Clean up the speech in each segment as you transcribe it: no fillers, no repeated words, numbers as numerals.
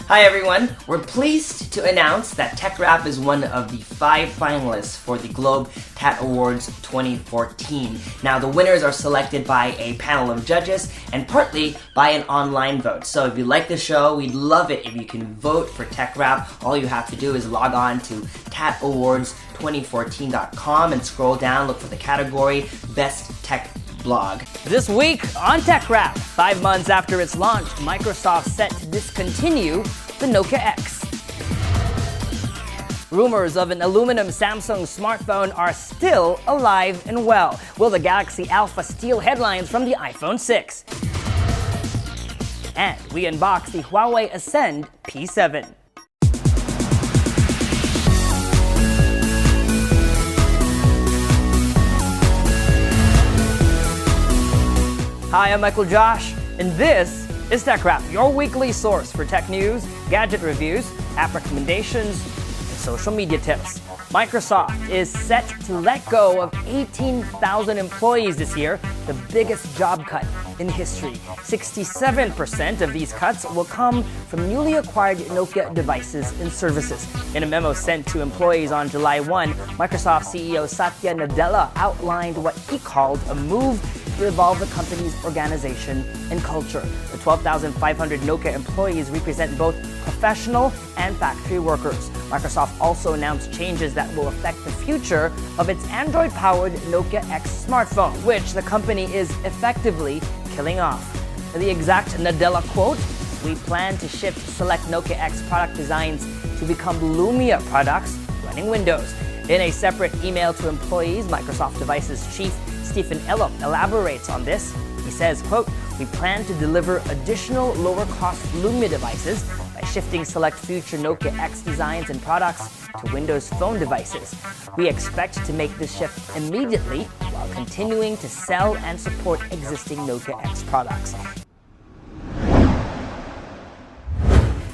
Hi everyone, we're pleased to announce that TechRap is one of the 5 finalists for the Globe Tat Awards 2014. Now the winners are selected by a panel of judges and partly by an online vote. So if you like the show, we'd love it if you can vote for TechRap. All you have to do is log on to tatawards2014.com and scroll down, look for the category Best Tech Blog. This week on TechRap, 5 months after its launch, Microsoft set to discontinue the Nokia X. Rumors of an aluminum Samsung smartphone are still alive and well. Will the Galaxy Alpha steal headlines from the iPhone 6? And we unbox the Huawei Ascend P7. Hi, I'm Michael Josh, and this is TechRap, your weekly source for tech news, gadget reviews, app recommendations, and social media tips. Microsoft is set to let go of 18,000 employees this year, the biggest job cut in history. 67% of these cuts will come from newly acquired Nokia devices and services. In a memo sent to employees on July 1, Microsoft CEO Satya Nadella outlined what he called a move to evolve the company's organization and culture. The 12,500 Nokia employees represent both professional and factory workers. Microsoft also announced changes that will affect the future of its Android-powered Nokia X smartphone, which the company is effectively killing off. The exact Nadella quote, "We plan to shift select Nokia X product designs to become Lumia products running Windows." In a separate email to employees, Microsoft Devices chief Stephen Elop elaborates on this. He says, quote, "We plan to deliver additional lower-cost Lumia devices by shifting select future Nokia X designs and products to Windows Phone devices. We expect to make this shift immediately while continuing to sell and support existing Nokia X products."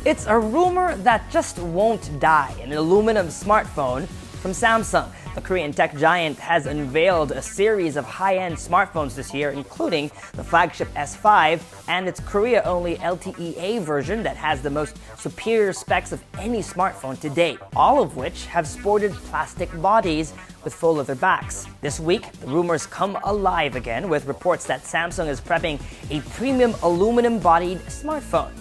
It's a rumor that just won't die, an aluminum smartphone from Samsung. The Korean tech giant has unveiled a series of high-end smartphones this year, including the flagship S5 and its Korea-only LTE-A version that has the most superior specs of any smartphone to date, all of which have sported plastic bodies with faux leather backs. This week, the rumors come alive again with reports that Samsung is prepping a premium aluminum-bodied smartphone,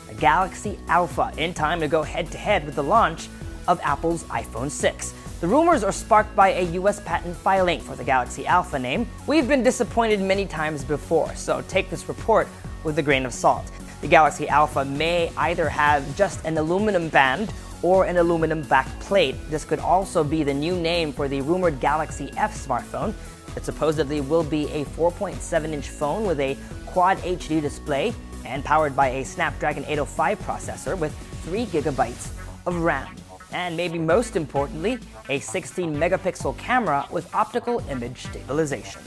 the Galaxy Alpha, in time to go head-to-head with the launch of Apple's iPhone 6. The rumors are sparked by a US patent filing for the Galaxy Alpha name. We've been disappointed many times before, so take this report with a grain of salt. The Galaxy Alpha may either have just an aluminum band or an aluminum back plate. This could also be the new name for the rumored Galaxy F smartphone. It supposedly will be a 4.7-inch phone with a Quad HD display and powered by a Snapdragon 805 processor with 3 gigabytes of RAM. And maybe most importantly, a 16-megapixel camera with optical image stabilization.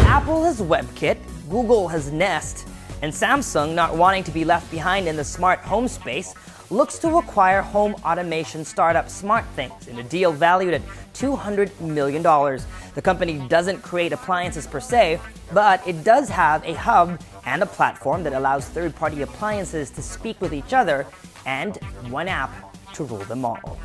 Apple has WebKit, Google has Nest, and Samsung, not wanting to be left behind in the smart home space, looks to acquire home automation startup SmartThings in a deal valued at $200 million. The company doesn't create appliances per se, but it does have a hub and a platform that allows third-party appliances to speak with each other and one app to rule them all.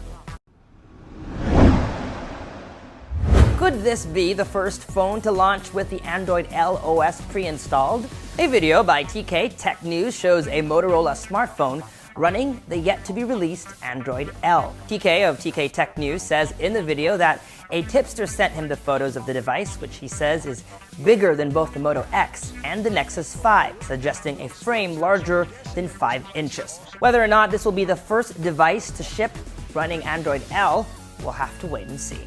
Could this be the first phone to launch with the Android L OS pre-installed? A video by TK Tech News shows a Motorola smartphone running the yet-to-be-released Android L. TK of TK Tech News says in the video that a tipster sent him the photos of the device, which he says is bigger than both the Moto X and the Nexus 5, suggesting a frame larger than 5 inches. Whether or not this will be the first device to ship running Android L, we'll have to wait and see.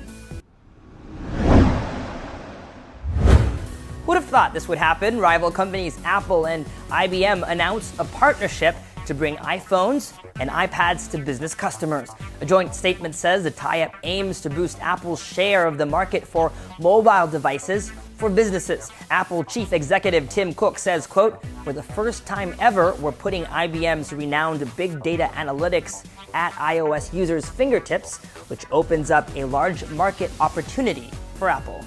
Would have thought this would happen? Rival companies Apple and IBM announced a partnership to bring iPhones and iPads to business customers. A joint statement says the tie-up aims to boost Apple's share of the market for mobile devices for businesses. Apple chief executive Tim Cook says, quote, "For the first time ever, we're putting IBM's renowned big data analytics at iOS users' fingertips, which opens up a large market opportunity for Apple."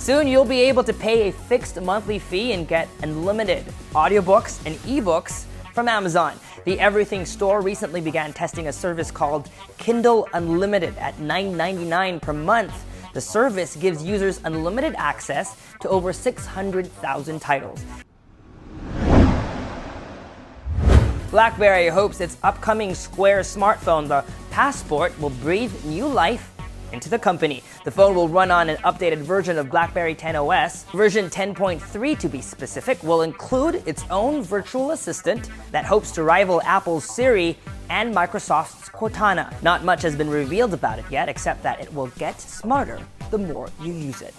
Soon you'll be able to pay a fixed monthly fee and get unlimited audiobooks and ebooks from Amazon. The Everything Store recently began testing a service called Kindle Unlimited at $9.99 per month. The service gives users unlimited access to over 600,000 titles. BlackBerry hopes its upcoming Square smartphone, the Passport, will breathe new life into the company. The phone will run on an updated version of BlackBerry 10 OS. Version 10.3 to be specific will include its own virtual assistant that hopes to rival Apple's Siri and Microsoft's Cortana. Not much has been revealed about it yet, except that it will get smarter the more you use it.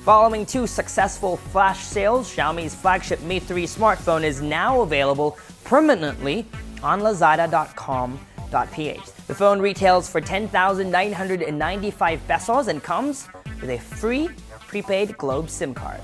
Following 2 successful flash sales, Xiaomi's flagship Mi 3 smartphone is now available permanently on lazada.com.ph. The phone retails for 10,995 pesos and comes with a free prepaid Globe SIM card.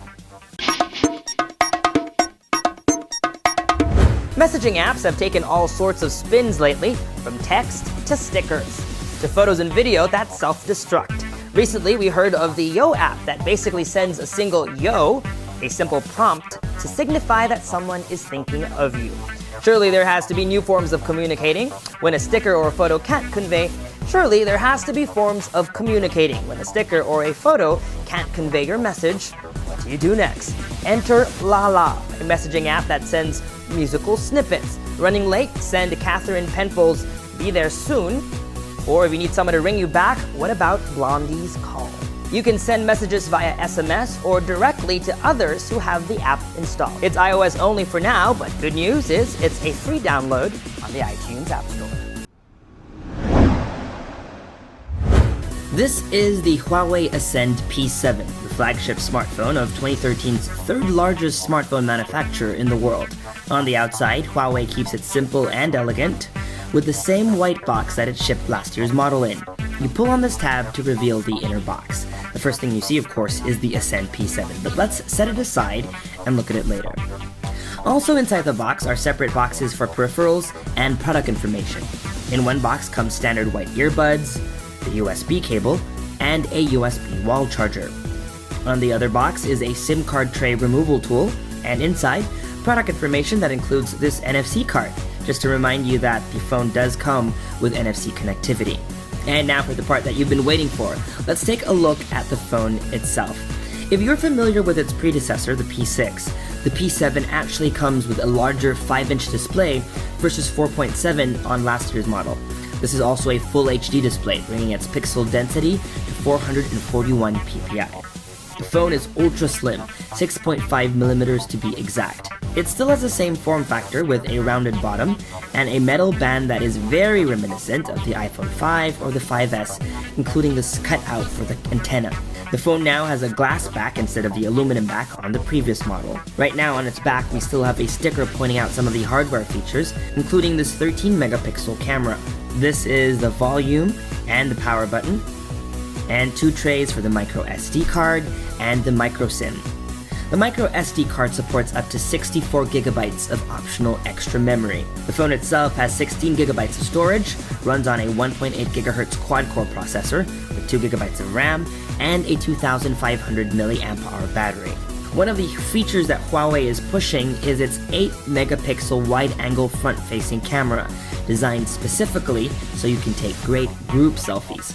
Messaging apps have taken all sorts of spins lately, from text to stickers, to photos and video that self-destruct. Recently, we heard of the Yo app that basically sends a single Yo, a simple prompt, to signify that someone is thinking of you. Surely there has to be new forms of communicating. When a sticker or a photo can't convey, surely there has to be forms of communicating. When a sticker or a photo can't convey your message, what do you do next? Enter Lala, a messaging app that sends musical snippets. Running late? Send Catherine Penfold's Be There Soon. Or if you need someone to ring you back, what about Blondie's Call? You can send messages via SMS or directly to others who have the app installed. It's iOS only for now, but good news is it's a free download on the iTunes App Store. This is the Huawei Ascend P7, the flagship smartphone of 2013's third largest smartphone manufacturer in the world. On the outside, Huawei keeps it simple and elegant, with the same white box that it shipped last year's model in. You pull on this tab to reveal the inner box. The first thing you see, of course, is the Ascend P7, but let's set it aside and look at it later. Also inside the box are separate boxes for peripherals and product information. In one box comes standard white earbuds, the USB cable, and a USB wall charger. On the other box is a SIM card tray removal tool, and inside, product information that includes this NFC card, just to remind you that the phone does come with NFC connectivity. And now for the part that you've been waiting for. Let's take a look at the phone itself. If you're familiar with its predecessor, the P6, the P7 actually comes with a larger 5-inch display versus 4.7 on last year's model. This is also a full HD display, bringing its pixel density to 441 ppi. The phone is ultra slim, 6.5mm to be exact. It still has the same form factor with a rounded bottom and a metal band that is very reminiscent of the iPhone 5 or the 5S, including this cutout for the antenna. The phone now has a glass back instead of the aluminum back on the previous model. Right now on its back we still have a sticker pointing out some of the hardware features, including this 13-megapixel camera. This is the volume and the power button, and 2 trays for the micro SD card and the micro SIM. The micro SD card supports up to 64 gigabytes of optional extra memory. The phone itself has 16 gigabytes of storage, runs on a 1.8 gigahertz quad-core processor with 2 gigabytes of RAM, and a 2,500 milliamp-hour battery. One of the features that Huawei is pushing is its 8-megapixel wide-angle front-facing camera, designed specifically so you can take great group selfies.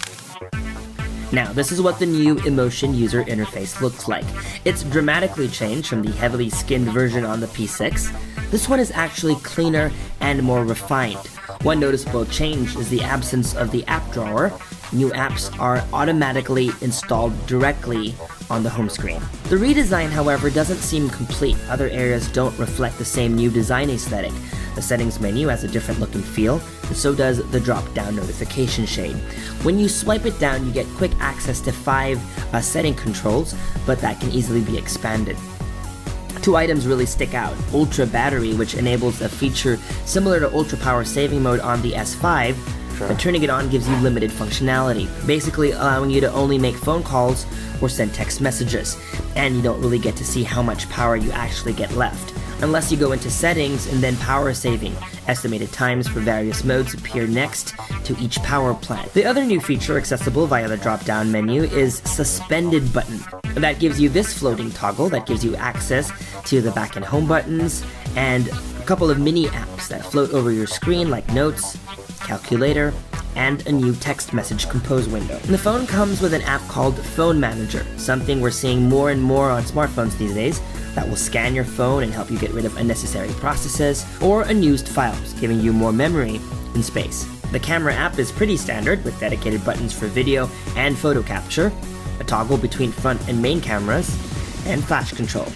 Now, this is what the new Emotion user interface looks like. It's dramatically changed from the heavily skinned version on the P6. This one is actually cleaner and more refined. One noticeable change is the absence of the app drawer. New apps are automatically installed directly on the home screen. The redesign, however, doesn't seem complete. Other areas don't reflect the same new design aesthetic. The settings menu has a different look and feel, and so does the drop-down notification shade. When you swipe it down, you get quick access to 5 setting controls, but that can easily be expanded. 2 items really stick out. Ultra Battery, which enables a feature similar to Ultra Power Saving Mode on the S5, but turning it on gives you limited functionality, basically allowing you to only make phone calls or send text messages, and you don't really get to see how much power you actually get left. unless you go into settings and then power saving. Estimated times for various modes appear next to each power plan. The other new feature accessible via the drop-down menu is suspended button. That gives you this floating toggle that gives you access to the back and home buttons and a couple of mini apps that float over your screen like notes, calculator, and a new text message compose window. And the phone comes with an app called Phone Manager, something we're seeing more and more on smartphones these days that will scan your phone and help you get rid of unnecessary processes or unused files, giving you more memory and space. The camera app is pretty standard with dedicated buttons for video and photo capture, a toggle between front and main cameras, and flash control.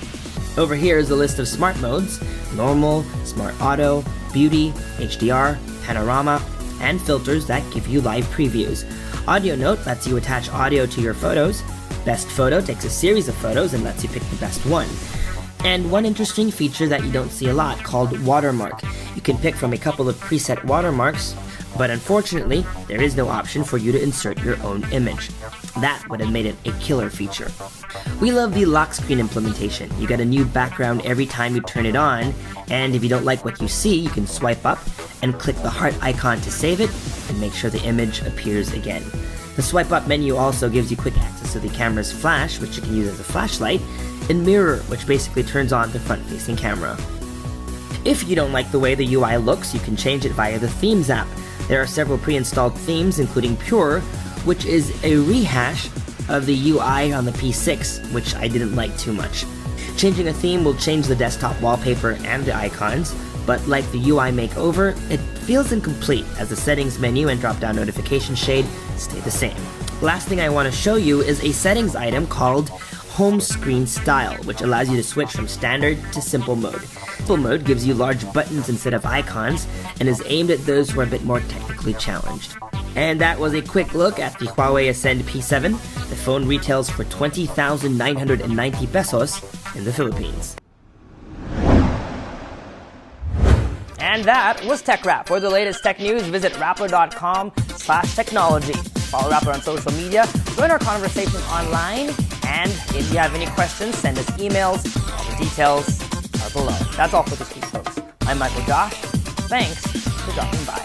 Over here is a list of smart modes: normal, smart auto, beauty, HDR, panorama, and filters that give you live previews. Audio Note lets you attach audio to your photos. Best Photo takes a series of photos and lets you pick the best one. And one interesting feature that you don't see a lot called Watermark. You can pick from a couple of preset watermarks, but unfortunately, there is no option for you to insert your own image. That would have made it a killer feature. We love the lock screen implementation. You get a new background every time you turn it on, and if you don't like what you see, you can swipe up and click the heart icon to save it and make sure the image appears again. The swipe up menu also gives you quick access to the camera's flash, which you can use as a flashlight, and mirror, which basically turns on the front-facing camera. If you don't like the way the UI looks, you can change it via the Themes app. There are several pre-installed themes, including Pure, which is a rehash of the UI on the P6, which I didn't like too much. Changing a theme will change the desktop wallpaper and the icons, but like the UI makeover, it feels incomplete as the settings menu and drop-down notification shade stay the same. Last thing I want to show you is a settings item called Home Screen Style, which allows you to switch from standard to simple mode. Simple mode gives you large buttons instead of icons and is aimed at those who are a bit more technically challenged. And that was a quick look at the Huawei Ascend P7. The phone retails for 20,990 pesos in the Philippines. And that was TechRap. For the latest tech news, visit rappler.com/technology. Follow Rappler on social media, join our conversation online, and if you have any questions, send us emails. All the details are below. That's all for this week, folks. I'm Michael Josh. Thanks for dropping by.